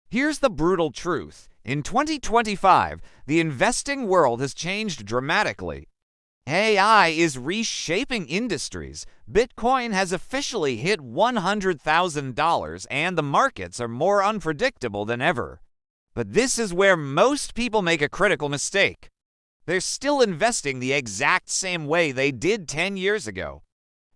Here's the brutal truth. In 2025, the investing world has changed dramatically. AI is reshaping industries. Bitcoin has officially hit $100,000 and the markets are more unpredictable than ever. But this is where most people make a critical mistake. They're still investing the exact same way they did 10 years ago.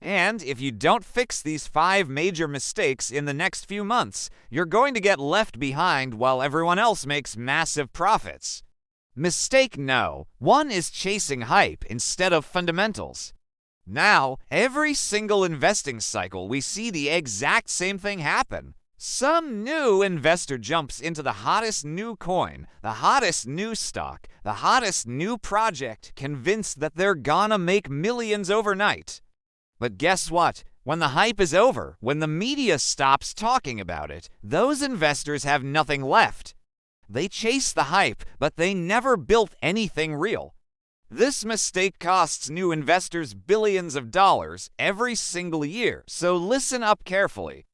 And if you don't fix these 5 major mistakes in the next few months, you're going to get left behind while everyone else makes massive profits. Mistake no. 1 is chasing hype instead of fundamentals. Now, every single investing cycle, we see the exact same thing happen. Some new investor jumps into the hottest new coin, the hottest new stock, the hottest new project, convinced that they're gonna make millions overnight. But guess what? When the hype is over, when the media stops talking about it, those investors have nothing left. They chase the hype, but they never built anything real. This mistake costs new investors billions of dollars every single year, so listen up carefully.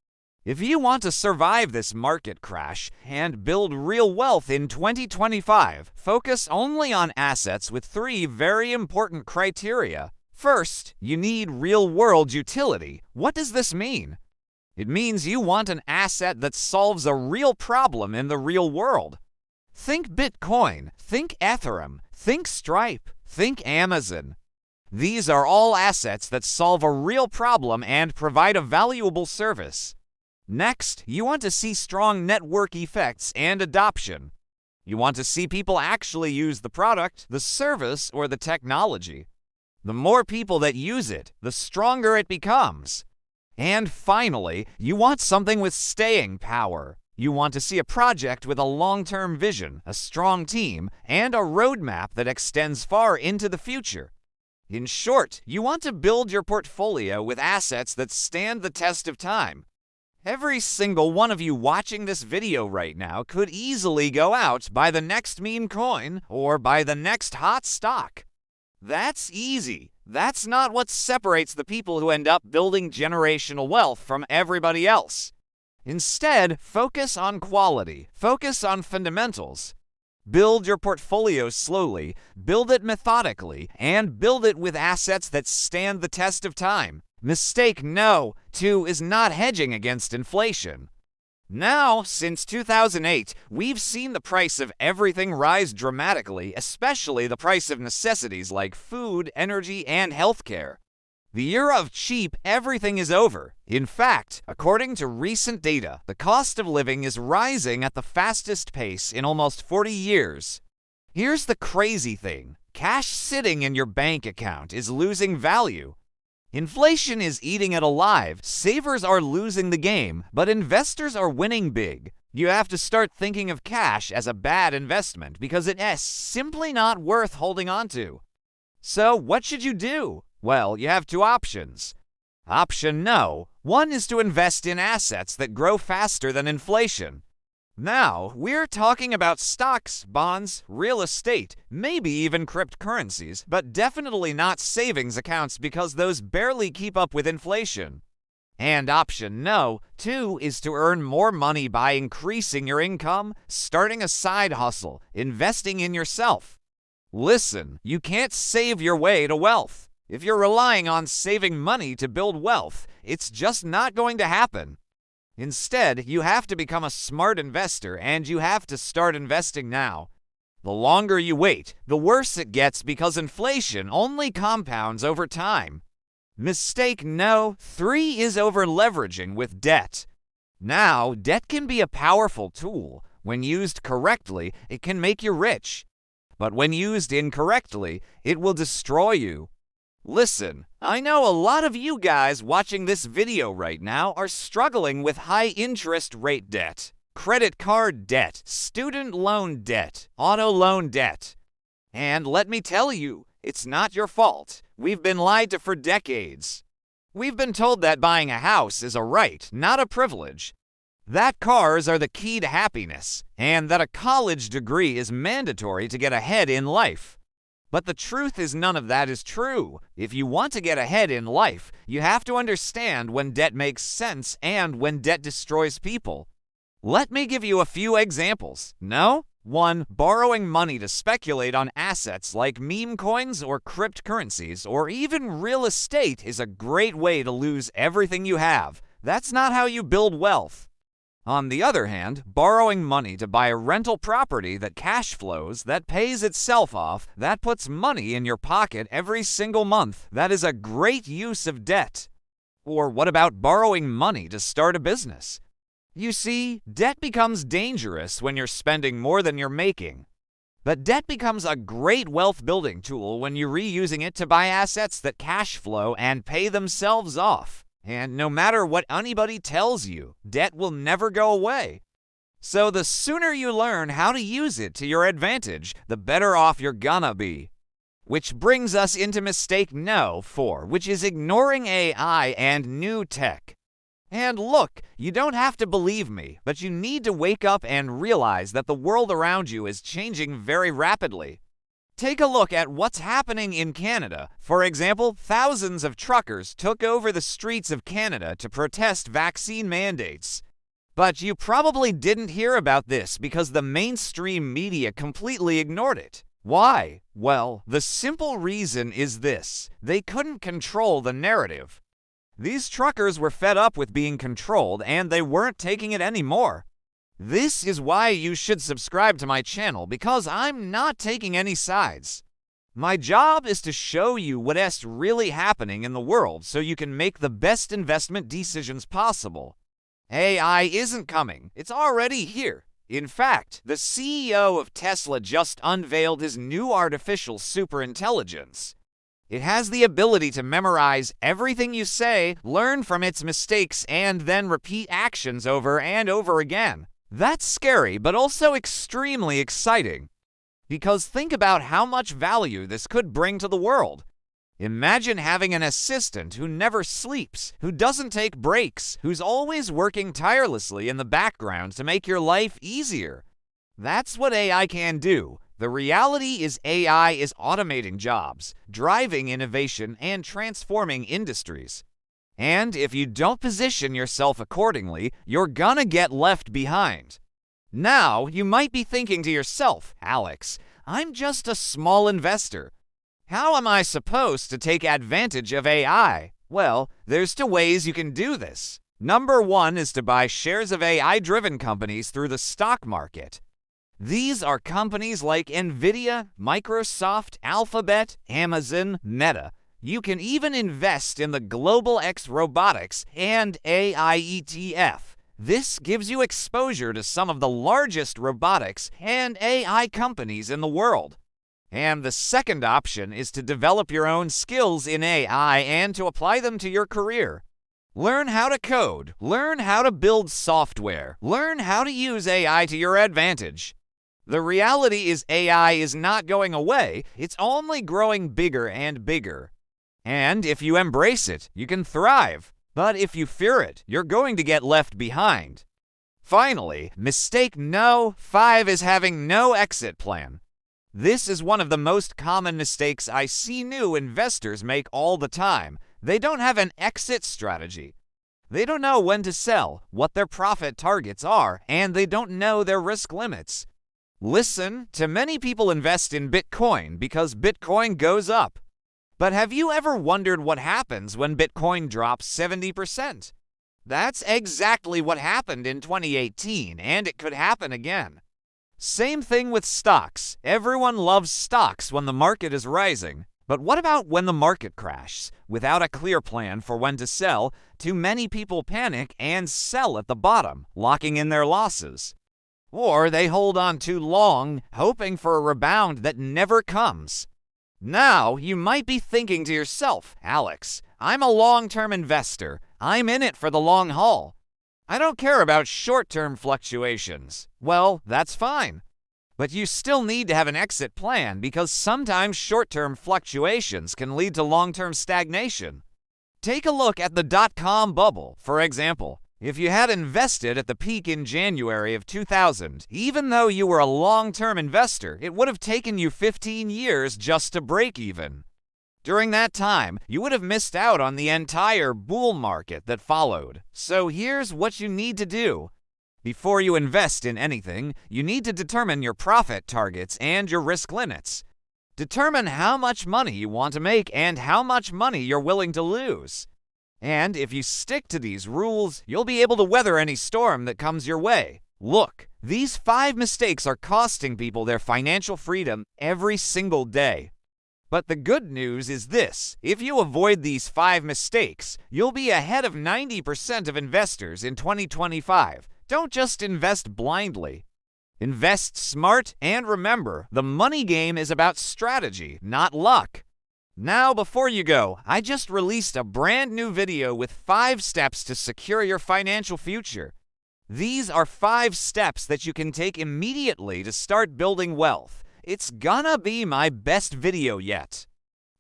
If you want to survive this market crash and build real wealth in 2025, focus only on assets with 3 very important criteria. First, you need real-world utility. What does this mean? It means you want an asset that solves a real problem in the real world. Think Bitcoin, think Ethereum, think Stripe, think Amazon. These are all assets that solve a real problem and provide a valuable service. Next, you want to see strong network effects and adoption. You want to see people actually use the product, the service, or the technology. The more people that use it, the stronger it becomes. And finally, you want something with staying power. You want to see a project with a long-term vision, a strong team, and a roadmap that extends far into the future. In short, you want to build your portfolio with assets that stand the test of time. Every single one of you watching this video right now could easily go out, buy the next meme coin, or buy the next hot stock. That's easy. That's not what separates the people who end up building generational wealth from everybody else. Instead, focus on quality. Focus on fundamentals. Build your portfolio slowly, build it methodically, and build it with assets that stand the test of time. Mistake no. 2 is not hedging against inflation. Now, since 2008, we've seen the price of everything rise dramatically, especially the price of necessities like food, energy, and healthcare. The era of cheap everything is over. In fact, according to recent data, the cost of living is rising at the fastest pace in almost 40 years. Here's the crazy thing. Cash sitting in your bank account is losing value. Inflation is eating it alive. Savers are losing the game, but investors are winning big. You have to start thinking of cash as a bad investment because it is simply not worth holding on to. So what should you do? Well, you have 2 options. Option no. 1 is to invest in assets that grow faster than inflation. Now, we're talking about stocks, bonds, real estate, maybe even cryptocurrencies, but definitely not savings accounts because those barely keep up with inflation. And option no, 2, is to earn more money by increasing your income, starting a side hustle, investing in yourself. Listen, you can't save your way to wealth. If you're relying on saving money to build wealth, it's just not going to happen. Instead, you have to become a smart investor and you have to start investing now. The longer you wait, the worse it gets because inflation only compounds over time. Mistake no. 3 is over-leveraging with debt. Now, debt can be a powerful tool. When used correctly, it can make you rich. But when used incorrectly, it will destroy you. Listen, I know a lot of you guys watching this video right now are struggling with high interest rate debt, credit card debt, student loan debt, auto loan debt. And let me tell you, it's not your fault. We've been lied to for decades. We've been told that buying a house is a right, not a privilege. That cars are the key to happiness, and that a college degree is mandatory to get ahead in life. But the truth is none of that is true. If you want to get ahead in life, you have to understand when debt makes sense and when debt destroys people. Let me give you a few examples. No? 1. Borrowing money to speculate on assets like meme coins or cryptocurrencies or even real estate is a great way to lose everything you have. That's not how you build wealth. On the other hand, borrowing money to buy a rental property that cash flows, that pays itself off, that puts money in your pocket every single month, that is a great use of debt. Or what about borrowing money to start a business? You see, debt becomes dangerous when you're spending more than you're making. But debt becomes a great wealth-building tool when you're reusing it to buy assets that cash flow and pay themselves off. And no matter what anybody tells you, debt will never go away. So the sooner you learn how to use it to your advantage, the better off you're gonna be. Which brings us into mistake no. 4, which is ignoring AI and new tech. And look, you don't have to believe me, but you need to wake up and realize that the world around you is changing very rapidly. Take a look at what's happening in Canada. For example, thousands of truckers took over the streets of Canada to protest vaccine mandates. But you probably didn't hear about this because the mainstream media completely ignored it. Why? Well, the simple reason is this: they couldn't control the narrative. These truckers were fed up with being controlled and they weren't taking it anymore. This is why you should subscribe to my channel, because I'm not taking any sides. My job is to show you what's really happening in the world so you can make the best investment decisions possible. AI isn't coming, it's already here. In fact, the CEO of Tesla just unveiled his new artificial superintelligence. It has the ability to memorize everything you say, learn from its mistakes, and then repeat actions over and over again. That's scary, but also extremely exciting. Because think about how much value this could bring to the world. Imagine having an assistant who never sleeps, who doesn't take breaks, who's always working tirelessly in the background to make your life easier. That's what AI can do. The reality is AI is automating jobs, driving innovation, and transforming industries. And if you don't position yourself accordingly, you're gonna get left behind. Now, you might be thinking to yourself, Alex, I'm just a small investor. How am I supposed to take advantage of AI? Well, there's 2 ways you can do this. Number 1 is to buy shares of AI-driven companies through the stock market. These are companies like Nvidia, Microsoft, Alphabet, Amazon, Meta. You can even invest in the Global X Robotics and AI ETF. This gives you exposure to some of the largest robotics and AI companies in the world. And the second option is to develop your own skills in AI and to apply them to your career. Learn how to code, learn how to build software, learn how to use AI to your advantage. The reality is AI is not going away, it's only growing bigger and bigger. And if you embrace it, you can thrive. But if you fear it, you're going to get left behind. Finally, mistake no. 5 is having no exit plan. This is one of the most common mistakes I see new investors make all the time. They don't have an exit strategy. They don't know when to sell, what their profit targets are, and they don't know their risk limits. Listen, too many people invest in Bitcoin because Bitcoin goes up. But have you ever wondered what happens when Bitcoin drops 70%? That's exactly what happened in 2018, and it could happen again. Same thing with stocks. Everyone loves stocks when the market is rising. But what about when the market crashes? Without a clear plan for when to sell, too many people panic and sell at the bottom, locking in their losses. Or they hold on too long, hoping for a rebound that never comes. Now, you might be thinking to yourself, Alex, I'm a long-term investor. I'm in it for the long haul. I don't care about short-term fluctuations. Well, that's fine. But you still need to have an exit plan because sometimes short-term fluctuations can lead to long-term stagnation. Take a look at the dot-com bubble, for example. If you had invested at the peak in January of 2000, even though you were a long-term investor, it would have taken you 15 years just to break even. During that time, you would have missed out on the entire bull market that followed. So here's what you need to do. Before you invest in anything, you need to determine your profit targets and your risk limits. Determine how much money you want to make and how much money you're willing to lose. And if you stick to these rules, you'll be able to weather any storm that comes your way. Look, these 5 mistakes are costing people their financial freedom every single day. But the good news is this: if you avoid these 5 mistakes, you'll be ahead of 90% of investors in 2025. Don't just invest blindly. Invest smart, and remember, the money game is about strategy, not luck. Now, before you go, I just released a brand new video with 5 steps to secure your financial future. These are 5 steps that you can take immediately to start building wealth. It's gonna be my best video yet.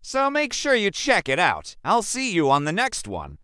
So make sure you check it out. I'll see you on the next one.